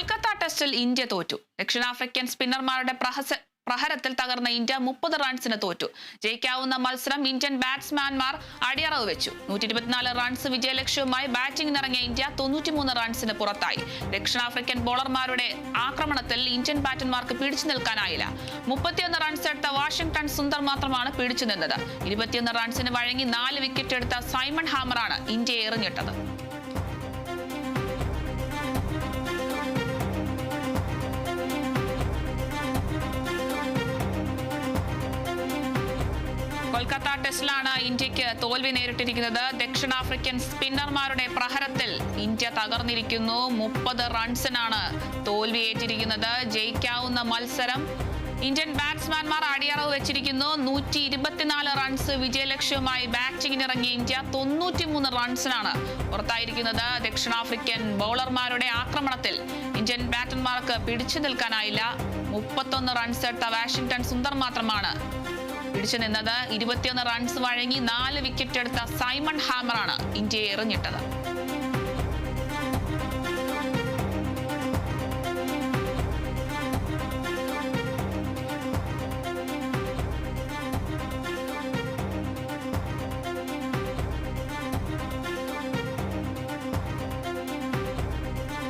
കൊൽക്കത്ത ടെസ്റ്റിൽ ഇന്ത്യ തോറ്റു. ദക്ഷിണാഫ്രിക്കൻ സ്പിന്നർമാരുടെ പ്രഹരത്തിൽ തകർന്ന ഇന്ത്യ 30 റൺസിന് തോറ്റു. ജയിക്കാവുന്ന മത്സരം ഇന്ത്യൻ ബാറ്റ്സ്മാൻമാർ അടിയറവ് വെച്ചു. 124 റൺസ് വിജയലക്ഷ്യവുമായി ബാറ്റിംഗിനിറങ്ങിയ ഇന്ത്യ 93 റൺസിന് പുറത്തായി. ദക്ഷിണാഫ്രിക്കൻ ബോളർമാരുടെ ആക്രമണത്തിൽ ഇന്ത്യൻ ബാറ്റർമാർക്ക് പിടിച്ചു നിൽക്കാനായില്ല. 31 റൺസ് എടുത്ത വാഷിംഗ്ടൺ സുന്ദർ മാത്രമാണ് പിടിച്ചു നിന്നത്. 21 റൺസിന് വഴങ്ങി 4 വിക്കറ്റ് എടുത്ത സൈമൺ ഹാമറാണ് ഇന്ത്യയെ എറിഞ്ഞിട്ടത്. കൊൽക്കത്ത ടെസ്റ്റിലാണ് ഇന്ത്യക്ക് തോൽവി നേരിട്ടിരിക്കുന്നത്. ദക്ഷിണാഫ്രിക്കൻ സ്പിന്നർമാരുടെ പ്രഹരത്തിൽ ഇന്ത്യ തകർന്നിരിക്കുന്നു. 30 റൺസിനാണ് തോൽവിയേറ്റിരിക്കുന്നത്. ജയിക്കാവുന്ന മത്സരം ഇന്ത്യൻ ബാറ്റ്സ്മാൻമാർ അടിയറവ് വെച്ചിരിക്കുന്നു. 124 റൺസ് വിജയലക്ഷ്യവുമായി ബാറ്റിംഗിനിറങ്ങിയ ഇന്ത്യ 93 റൺസിനാണ് പുറത്തായിരിക്കുന്നത്. ദക്ഷിണാഫ്രിക്കൻ ബൗളർമാരുടെ ആക്രമണത്തിൽ ഇന്ത്യൻ ബാറ്റർമാർക്ക് പിടിച്ചു നിൽക്കാനായില്ല. 31 റൺസ് എടുത്ത വാഷിംഗ്ടൺ സുന്ദർ മാത്രമാണ് പിടിച്ചു നിന്നത്. 21 റൺസ് വഴങ്ങി 4 വിക്കറ്റ് എടുത്ത സൈമൺ ഹാമറാണ് ഇന്ത്യയെ എറിഞ്ഞിട്ടത്.